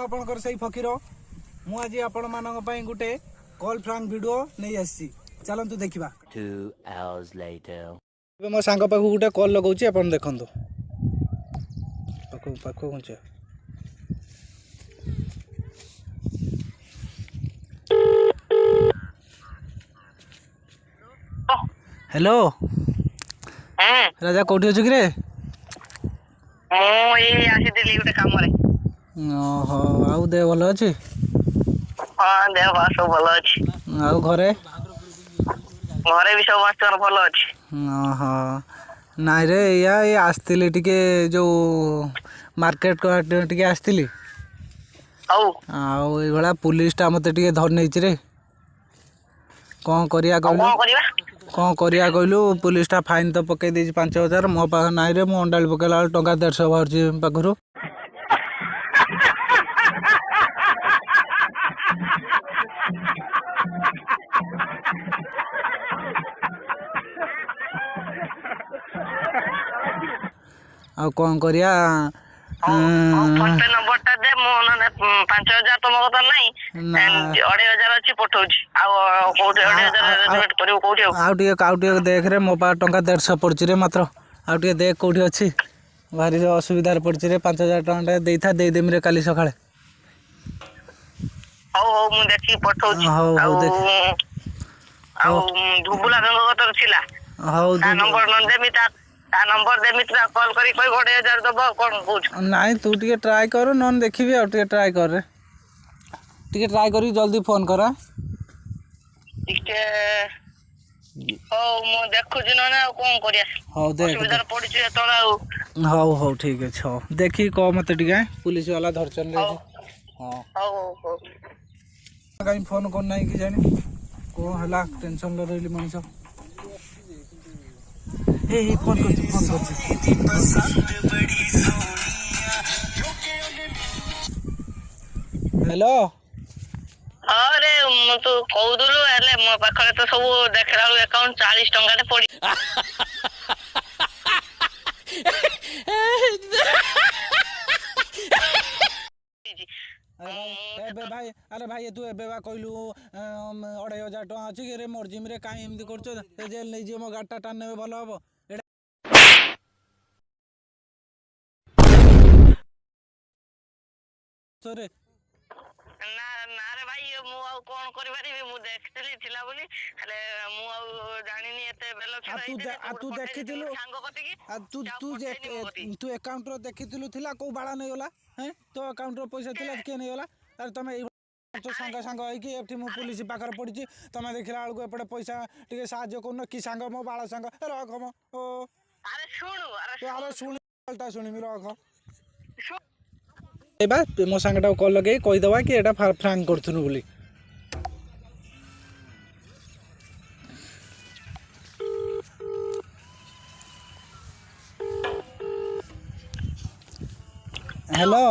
आपणकर सही फकीर मु आज आपण मानक पई गुटे कॉल फ्रांक वीडियो नहीं आसी चलंतु देखिबा 2 hours later मो सांग पाखु गुटे कॉल लगाउची आपण देखंतु पाखु पाखु घुंचे हेलो राजा कोठी अछि रे ओ ए आसीଥିଲି ଗୋଟେ କାମରେ ओहो आउ दे भल अछि हां देह बा सब भल अछि आउ घरे भी सब मास्टर भल अछि ओहो नाइ रे या ए आस्तिली टिके जो मार्केट को टिके आस्तिली आउ ए भला पुलिस ता मते टिके धर नै छि रे कोन करिया कहलु पुलिस ता फाइन तो पके दै 5000 मो पाख नाइ रे मो अंडाल पकेला टंका 150 बाहर पाखरु आ कौन करिया फोन पे नंबर ता दे मो न 5000 तो मगत नाही 2500 अछि पठौछि आ कोठे 2500 रेट करियो कोठे आउ टिके देख रे मो पा टंका 150 पड़छि रे मात्र आउ टिके देख कोठी अछि भारी असुविधा पड़छि रे 5000 टंका देइथा दे देम रे काली सखाळे हो मु देखि पठौछि आ धुबुला गंगतर छिला हाउ नंबर न देमी ता नंबर दे मित्रा कॉल करी कोई 1000 दबो कोन पूछ नाही तू टिके ट्राई कर नन देखिबी आ टिके ट्राई कर रे टिके ट्राई करी जल्दी फोन करा टिके ओ मो देखु जिन ना कोन करिया हाउ देख सुविधा पड़ी छ तोरा हाउ ठीक है छ देखी को मते टिके पुलिस वाला धरचन ले हां हाउ कहीं फोन कोन नाही कि जानी को हला टेंशन ले रहली मनिस ए फोन कर हेलो अरे मु तो कहउदुलु एले मो पाखरे तो सब देखरालु अकाउंट 40 टंका ते पड़ी अरे भाई तू एबे बा कहलु 2500 टका अछि रे मोर जिम रे काई एमदी करछो ते जेल नै जे मो गाटा टान नेबे भलो हबो सरे ना रे भाई मु आ कोन करि बारी मु देखतली थिला बोली हले मु आ जानिनी एते बेलो आ तू देखिथिलु सांग कति की आ तू अकाउंट रो देखिथिलु थिला को बाळा नै होला हैं तो अकाउंट रो पैसा थिला के नै होला अरे तमे तो सांग है कि एठी मु पुलिस पाकर पड़ी तमे देखला आलको एपटे पैसा टिके साहाଯ୍य करनो कि सांग मो बाळा सांग रख मो ओ अरे सुन ता सुनिमी रख ए बा मो सांगटा कॉल लगे कहि दवा कि एटा फ्रैंक करथुनु बोली हेलो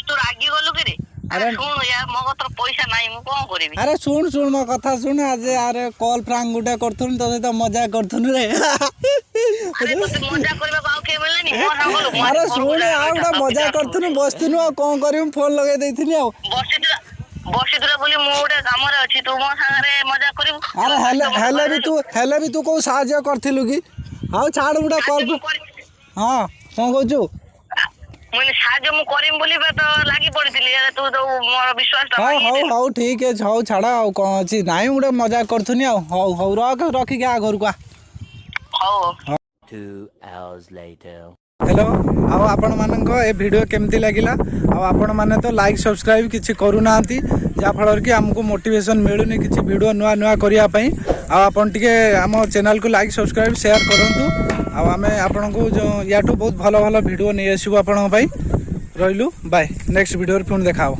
तू रागी गलु के रे अरे सुन यार मगो तो पैसा नाही मु कोन करबी अरे सुन मो कथा सुन आज अरे कॉल फ्रैंक गुटा करथुन तो मजा करथुन रे अरे तो मजा करबा बाउ के मिलनी मो सांगलु अरे सुन आउडा मजा करथुन बसथिनु आ कोन करिम फोन लगे दैथिनी आ बसितरा बोली मो उडे काम रे अछि तू मो संगे मजा करिबु अरे हेले भी तू को साहाଯ୍य करथिलु कि हाउ छाड़ उडा कॉल हां कोन कहछु मैंने साहाଯ୍य मु करिम बोली बा तो लागी पड़ितली यार तू तो मोर विश्वास ता हाउ ठीक है हाउ छाड़ा आ कोन अछि नाइ उडे मजा करथुनी आ हाउ रखी के आ घर को हाउ 2 hours later हेलो आओ आपण मानक ए वीडियो केमती लागिला आ आपण माने तो लाइक सब्सक्राइब किछि करू नांती जा फलर कि हमको मोटिवेशन मिलुनी किछि वीडियो नुआ करिया पई आ आपण टिके हम चैनल को लाइक सब्सक्राइब शेयर करंतु आ हमें आपण को जो याटू बहुत भलो वीडियो नै आसीबो आपण पई रहिलु बाय नेक्स्ट वीडियो रे पुन देखाओ।